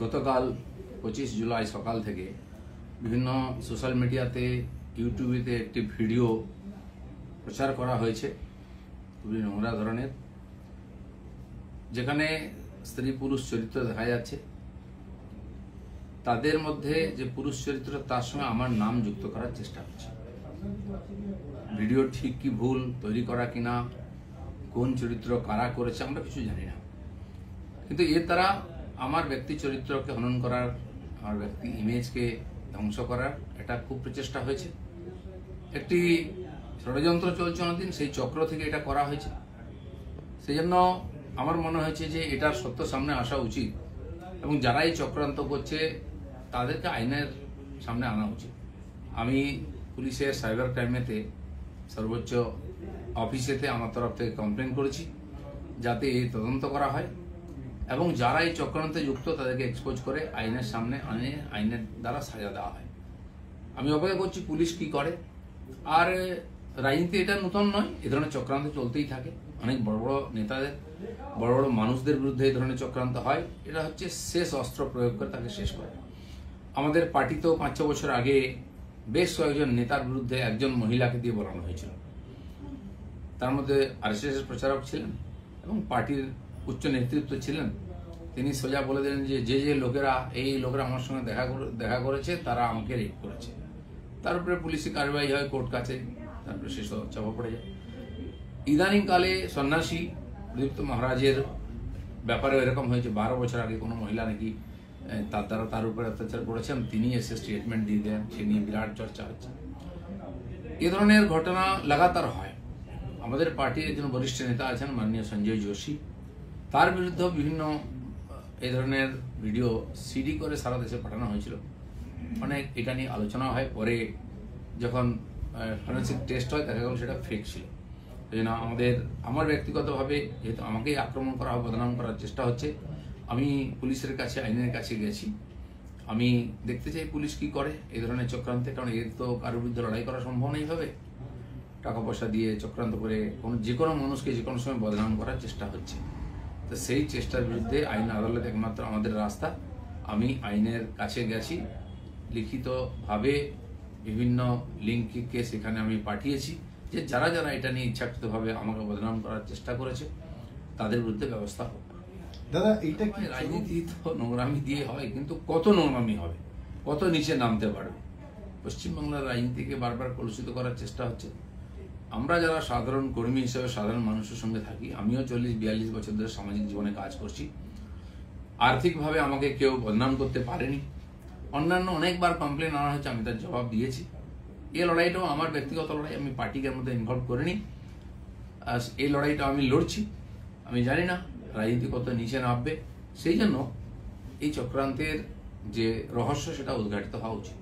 গতকাল 25 জুলাই সকাল থেকে বিভিন্ন সোশ্যাল মিডিয়াতে ইউটিউবেতে একটি ভিডিও প্রচার করা হয়েছে খুবই নোংরা ধরনের, যেখানে স্ত্রী পুরুষ চরিত্র দেখা যাচ্ছে। তাদের মধ্যে যে পুরুষ চরিত্র তার সঙ্গে আমার নাম যুক্ত করার চেষ্টা হচ্ছে। ভিডিও ঠিক কি ভুল তৈরি করা কিনা, কোন চরিত্র কারা করেছে আমরা কিছু জানি না, কিন্তু এর দ্বারা আমার ব্যক্তি চরিত্রকে হনন করার, আমার ব্যক্তি ইমেজকে ধ্বংস করার এটা খুব প্রচেষ্টা হয়েছে। একটি ষড়যন্ত্র চলছে অনেকদিন, সেই চক্র থেকে এটা করা হয়েছে। সেই জন্য আমার মনে হয়েছে যে এটার সত্য সামনে আসা উচিত এবং যারা এই চক্রান্ত করছে তাদেরকে আইনের সামনে আনা উচিত। আমি পুলিশের সাইবার ক্রাইমেতে সর্বোচ্চ অফিসেতে আমার তরফ থেকে কমপ্লেন করেছি যাতে এই তদন্ত করা হয় এবং যারা এই চক্রান্তে যুক্ত তাদেরকে এক্সপোজ করে আইনের সামনে আনে, আইনের দ্বারা সাজা দেওয়া হয়। আমি অপেক্ষা করছি পুলিশ কি করে। আর রাজনীতি এটা নতুন নয়, এ ধরনের চক্রান্ত চলতেই থাকে। অনেক বড় বড় নেতাদের, বড় বড় মানুষদের বিরুদ্ধে এই ধরনের চক্রান্ত হয়। এটা হচ্ছে শেষ অস্ত্র প্রয়োগ করে তাকে শেষ করে। আমাদের পার্টিতেও 5-6 বছর আগে বেশ কয়েকজন নেতার বিরুদ্ধে একজন মহিলাকে দিয়ে বলানো হয়েছিল। তার মধ্যে আরএসএস প্রচারক ছিলেন এবং পার্টির উচ্চ নেতৃত্ব ছিলেন। তিনি সোজা বলে দিলেন যে যে লোকেরা আমার সঙ্গে দেখা করেছে তারা আমাকে রেপ করেছে। তার উপরে পুলিশি কার্যবাহী হয়, কোর্ট কাছে, তারপরে শেষ চাপা পড়ে যায়। ইদানিংকালে সন্ন্যাসী প্রদীপ্ত মহারাজের ব্যাপারে এরকম হয়েছে। 12 বছর আগে কোনো মহিলা নাকি তার উপরে অত্যাচার করেছেন, তিনি এসে স্টেটমেন্ট দিয়ে দেন, সে নিয়ে বিরাট চর্চা হচ্ছে। এ ধরনের ঘটনা লাগাতার হয়। আমাদের পার্টির একজন বরিষ্ঠ নেতা আছেন মাননীয় সঞ্জয় যোশী, তার বিরুদ্ধে বিভিন্ন এই ধরনের ভিডিও সিডি করে সারা দেশে পাঠানো হয়েছিল। অনেক এটা নিয়ে আলোচনা হয়, পরে যখন ফরেন্সিক টেস্ট হয় দেখা গেল সেটা ফেক ছিল। এই জন্য আমার ব্যক্তিগতভাবে যেহেতু আমাকেই আক্রমণ করা হয়, বদনাম করার চেষ্টা হচ্ছে, আমি পুলিশের কাছে, আইনের কাছে গেছি। আমি দেখতে চাই পুলিশ কি করে এই ধরনের চক্রান্তে, কারণ এর তো কারোর বিরুদ্ধে লড়াই করা সম্ভব নেই ভাবে। টাকা পয়সা দিয়ে চক্রান্ত করে যে কোনো মানুষকে যে কোনো সময় বদনাম করার চেষ্টা হচ্ছে। তো সেই চেষ্টার বিরুদ্ধে আইন আদালত একমাত্র আমাদের রাস্তা। আমি আইনের কাছে গেছি, লিখিতভাবে বিভিন্ন লিঙ্ককে সেখানে আমি পাঠিয়েছি যে যারা যারা এটা নিয়ে ইচ্ছাকৃতভাবে আমাকে বদনাম করার চেষ্টা করেছে তাদের বিরুদ্ধে ব্যবস্থা হোক। দাদা, এইটা কি রাজনীতি তো নোংরামি দিয়ে হয়, কিন্তু কত নোংরামি হবে, কত নিচে নামতে পারবে। পশ্চিমবাংলার রাজনীতিকে বারবার কলুষিত করার চেষ্টা হচ্ছে। আমরা যারা সাধারণ কর্মী হিসেবে সাধারণ মানুষের সঙ্গে থাকি, আমিও 40-42 বছর ধরে সামাজিক জীবনে কাজ করছি। আর্থিকভাবে আমাকে কেউ বদনাম করতে পারেনি। অন্যান্য অনেকবার কমপ্লেন আনা হয়েছে, আমি তার জবাব দিয়েছি। এই লড়াইটাও আমার ব্যক্তিগত লড়াই, আমি পার্টিকে মধ্যে ইনভলভ করিনি। এই লড়াইটা আমি লড়ছি। আমি জানি না রাজনীতি কত নিচে নামবে, সেই জন্য এই চক্রান্তের যে রহস্য সেটা উদ্ঘাটিত হওয়া উচিত।